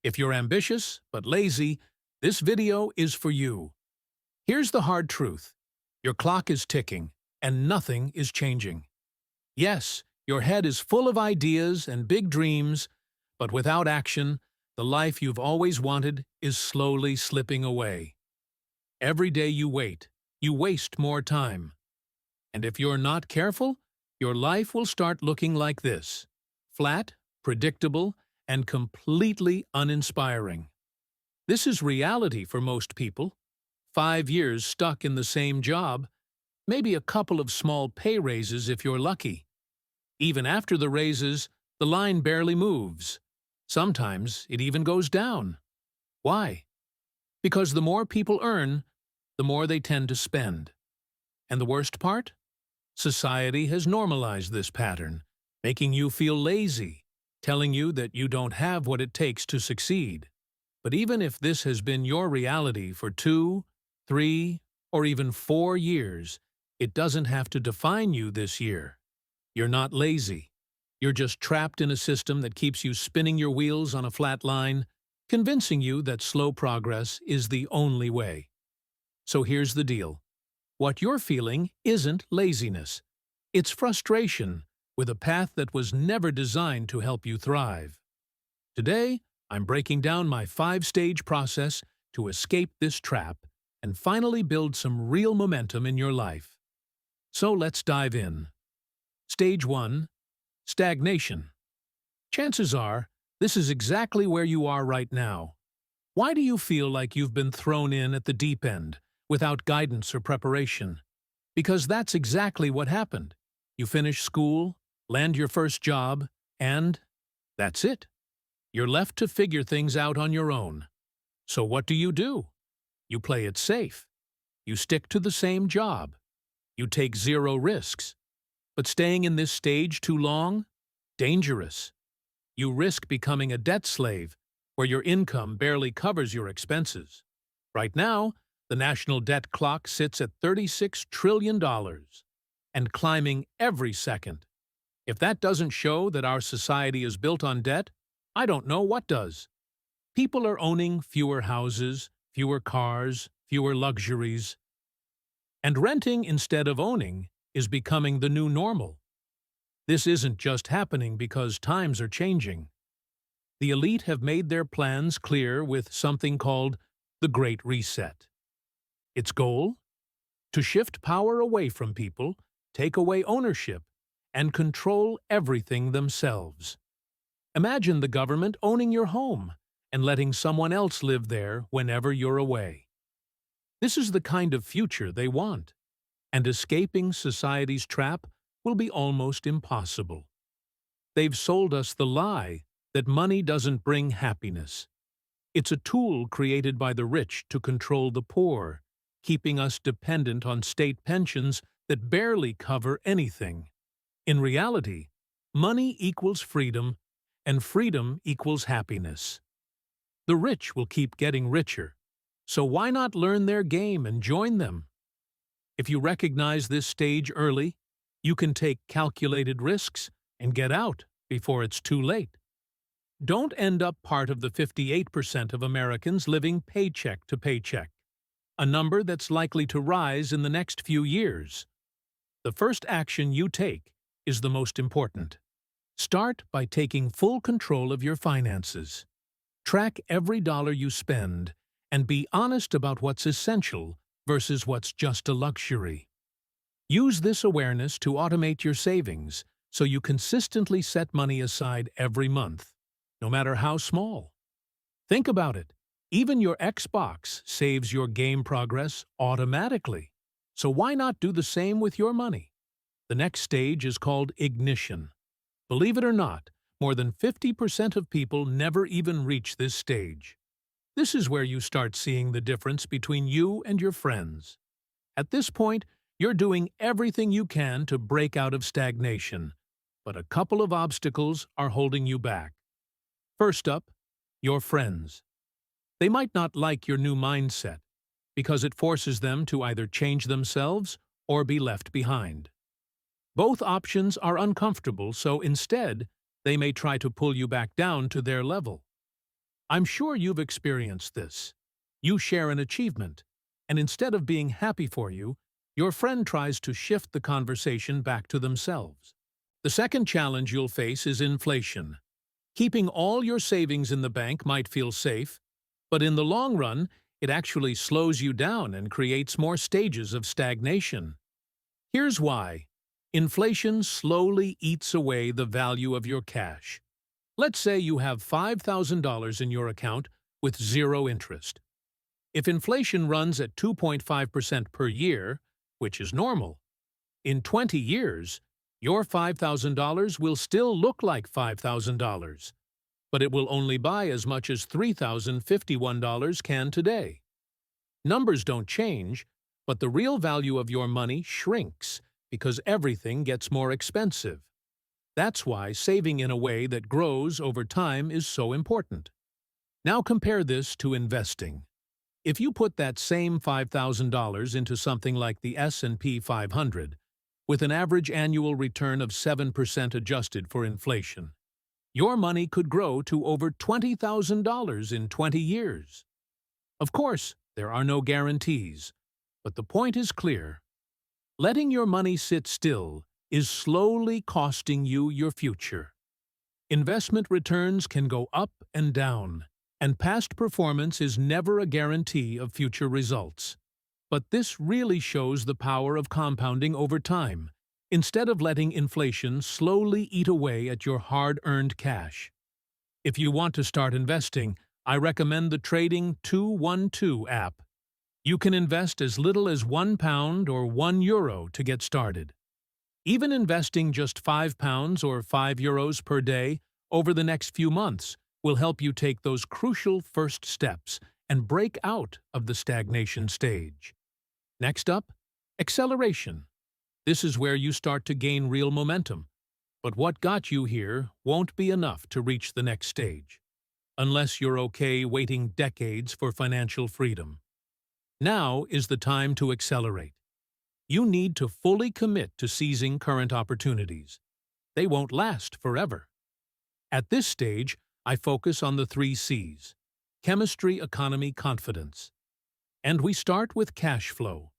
If you're ambitious but lazy, this video is for you. Here's the hard truth. Your clock is ticking, and nothing is changing. Yes, your head is full of ideas and big dreams, but without action, the life you've always wanted is slowly slipping away. Every day you wait, you waste more time. And if you're not careful, your life will start looking like this: flat, predictable, and completely uninspiring. This is reality for most people. 5 years stuck in the same job, maybe a couple of small pay raises if you're lucky. Even after the raises, the line barely moves. Sometimes it even goes down. Why? Because the more people earn, the more they tend to spend. And the worst part? Society has normalized this pattern, making you feel lazy, telling you that you don't have what it takes to succeed. But even if this has been your reality for 2, 3, or even 4 years, it doesn't have to define you this year. You're not lazy. You're just trapped in a system that keeps you spinning your wheels on a flat line, convincing you that slow progress is the only way. So here's the deal. What you're feeling isn't laziness. It's frustration with a path that was never designed to help you thrive. Today, I'm breaking down my 5-stage process to escape this trap and finally build some real momentum in your life. So let's dive in. Stage 1. Stagnation. Chances are, this is exactly where you are right now. Why do you feel like you've been thrown in at the deep end, without guidance or preparation? Because that's exactly what happened. You finish school, land your first job, and that's it. You're left to figure things out on your own. So what do? You play it safe. You stick to the same job. You take 0 risks. But staying in this stage too long? Dangerous. You risk becoming a debt slave, where your income barely covers your expenses. Right now, the national debt clock sits at $36 trillion and climbing every second. If that doesn't show that our society is built on debt, I don't know what does. People are owning fewer houses, fewer cars, fewer luxuries. And renting instead of owning is becoming the new normal. This isn't just happening because times are changing. The elite have made their plans clear with something called the Great Reset. Its goal? To shift power away from people, take away ownership, and control everything themselves. Imagine the government owning your home and letting someone else live there whenever you're away. This is the kind of future they want, and escaping society's trap will be almost impossible. They've sold us the lie that money doesn't bring happiness. It's a tool created by the rich to control the poor, keeping us dependent on state pensions that barely cover anything. In reality, money equals freedom, and freedom equals happiness. The rich will keep getting richer, so why not learn their game and join them? If you recognize this stage early, you can take calculated risks and get out before it's too late. Don't end up part of the 58% of Americans living paycheck to paycheck, a number that's likely to rise in the next few years. The first action you take is the most important. Start by taking full control of your finances. Track every dollar you spend and be honest about what's essential versus what's just a luxury. Use this awareness to automate your savings so you consistently set money aside every month, no matter how small. Think about it. Even your Xbox saves your game progress automatically. So why not do the same with your money? The next stage is called ignition. Believe it or not, more than 50% of people never even reach this stage. This is where you start seeing the difference between you and your friends. At this point, you're doing everything you can to break out of stagnation, but a couple of obstacles are holding you back. First up, your friends. They might not like your new mindset because it forces them to either change themselves or be left behind. Both options are uncomfortable, so instead, they may try to pull you back down to their level. I'm sure you've experienced this. You share an achievement, and instead of being happy for you, your friend tries to shift the conversation back to themselves. The second challenge you'll face is inflation. Keeping all your savings in the bank might feel safe, but in the long run, it actually slows you down and creates more stages of stagnation. Here's why. Inflation slowly eats away the value of your cash. Let's say you have $5,000 in your account with zero interest. If inflation runs at 2.5% per year, which is normal, in 20 years, your $5,000 will still look like $5,000, but it will only buy as much as $3,051 can today. Numbers don't change, but the real value of your money shrinks because everything gets more expensive. That's why saving in a way that grows over time is so important. Now compare this to investing. If you put that same $5,000 into something like the S&P 500, with an average annual return of 7% adjusted for inflation, your money could grow to over $20,000 in 20 years. Of course, there are no guarantees, but the point is clear. Letting your money sit still is slowly costing you your future. Investment returns can go up and down, and past performance is never a guarantee of future results. But this really shows the power of compounding over time, instead of letting inflation slowly eat away at your hard-earned cash. If you want to start investing, I recommend the Trading 212 app. You can invest as little as £1 or €1 to get started. Even investing just £5 or €5 per day over the next few months will help you take those crucial first steps and break out of the stagnation stage. Next up, acceleration. This is where you start to gain real momentum. But what got you here won't be enough to reach the next stage, unless you're okay waiting decades for financial freedom. Now is the time to accelerate. You need to fully commit to seizing current opportunities. They won't last forever. At this stage, I focus on the 3 C's: chemistry, economy, confidence. And we start with cash flow.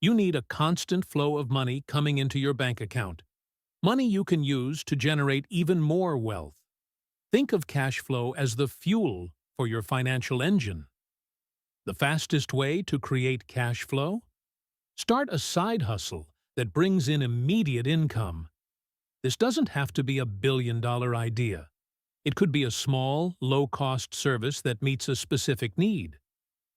You need a constant flow of money coming into your bank account, money you can use to generate even more wealth. Think of cash flow as the fuel for your financial engine. The fastest way to create cash flow? Start a side hustle that brings in immediate income. This doesn't have to be a billion-dollar idea. It could be a small, low-cost service that meets a specific need.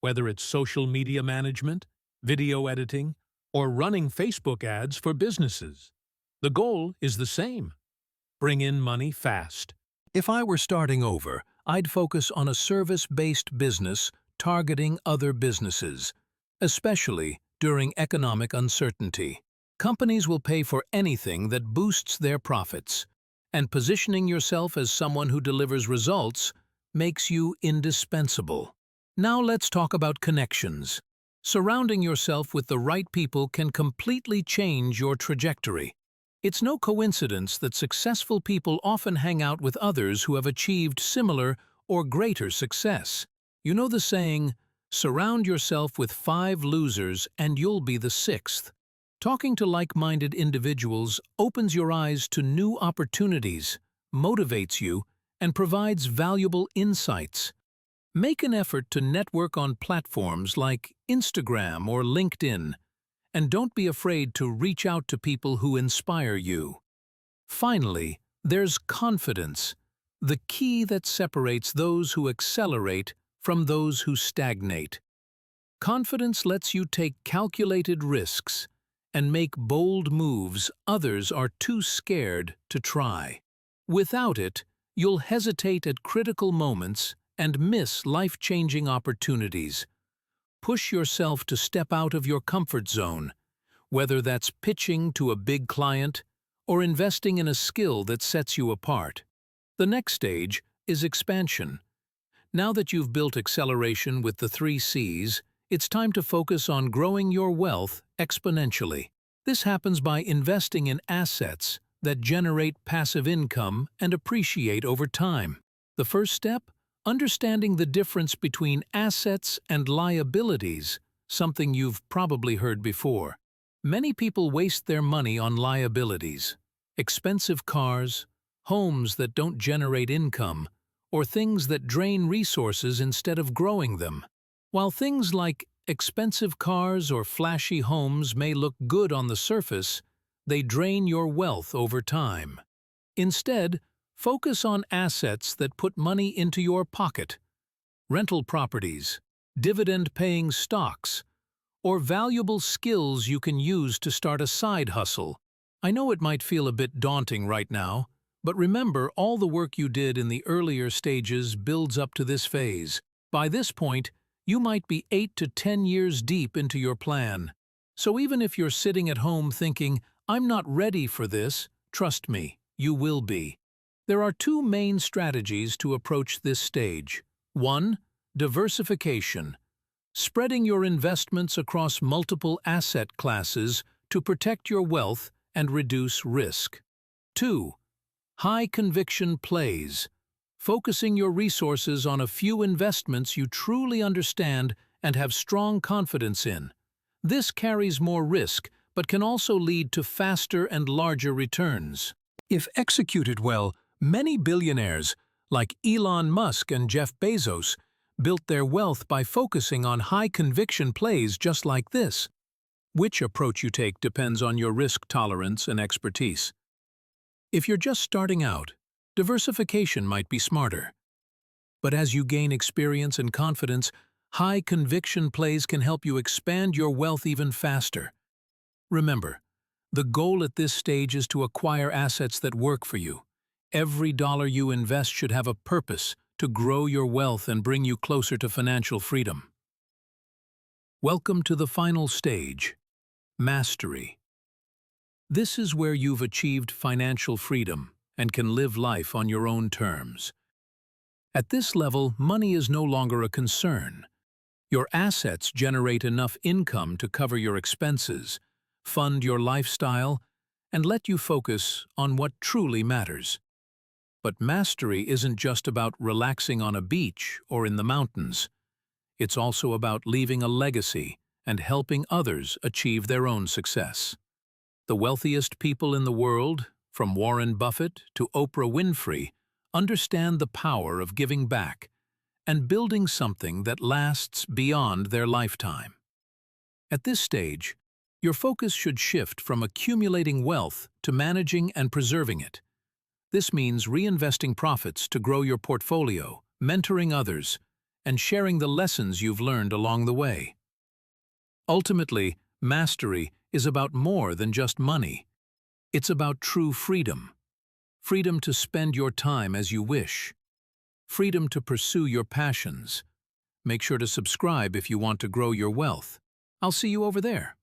Whether it's social media management, video editing, or running Facebook ads for businesses, the goal is the same: bring in money fast. If I were starting over, I'd focus on a service-based business targeting other businesses, especially during economic uncertainty. Companies will pay for anything that boosts their profits, and positioning yourself as someone who delivers results makes you indispensable. Now let's talk about connections. Surrounding yourself with the right people can completely change your trajectory. It's no coincidence that successful people often hang out with others who have achieved similar or greater success. You know the saying, surround yourself with 5 losers and you'll be the 6th. Talking to like-minded individuals opens your eyes to new opportunities, motivates you, and provides valuable insights. Make an effort to network on platforms like Instagram or LinkedIn, and don't be afraid to reach out to people who inspire you. Finally, there's confidence, the key that separates those who accelerate from those who stagnate. Confidence lets you take calculated risks and make bold moves others are too scared to try. Without it, you'll hesitate at critical moments and miss life-changing opportunities. Push yourself to step out of your comfort zone, whether that's pitching to a big client or investing in a skill that sets you apart. The next stage is expansion. Now that you've built acceleration with the 3 C's, it's time to focus on growing your wealth exponentially. This happens by investing in assets that generate passive income and appreciate over time. The first step? Understanding the difference between assets and liabilities, something you've probably heard before. Many people waste their money on liabilities, expensive cars, homes that don't generate income, or things that drain resources instead of growing them. While things like expensive cars or flashy homes may look good on the surface, they drain your wealth over time. Instead, focus on assets that put money into your pocket. Rental properties, dividend-paying stocks, or valuable skills you can use to start a side hustle. I know it might feel a bit daunting right now, but remember, all the work you did in the earlier stages builds up to this phase. By this point, you might be 8 to 10 years deep into your plan. So even if you're sitting at home thinking, "I'm not ready for this," trust me, you will be. There are two main strategies to approach this stage. 1. Diversification. Spreading your investments across multiple asset classes to protect your wealth and reduce risk. 2. High-conviction plays. Focusing your resources on a few investments you truly understand and have strong confidence in. This carries more risk, but can also lead to faster and larger returns. If executed well, many billionaires, like Elon Musk and Jeff Bezos, built their wealth by focusing on high-conviction plays just like this. Which approach you take depends on your risk tolerance and expertise. If you're just starting out, diversification might be smarter. But as you gain experience and confidence, high-conviction plays can help you expand your wealth even faster. Remember, the goal at this stage is to acquire assets that work for you. Every dollar you invest should have a purpose to grow your wealth and bring you closer to financial freedom. Welcome to the final stage, mastery. This is where you've achieved financial freedom and can live life on your own terms. At this level, money is no longer a concern. Your assets generate enough income to cover your expenses, fund your lifestyle, and let you focus on what truly matters. But mastery isn't just about relaxing on a beach or in the mountains. It's also about leaving a legacy and helping others achieve their own success. The wealthiest people in the world, from Warren Buffett to Oprah Winfrey, understand the power of giving back and building something that lasts beyond their lifetime. At this stage, your focus should shift from accumulating wealth to managing and preserving it. This means reinvesting profits to grow your portfolio, mentoring others, and sharing the lessons you've learned along the way. Ultimately, mastery is about more than just money. It's about true freedom. Freedom to spend your time as you wish. Freedom to pursue your passions. Make sure to subscribe if you want to grow your wealth. I'll see you over there.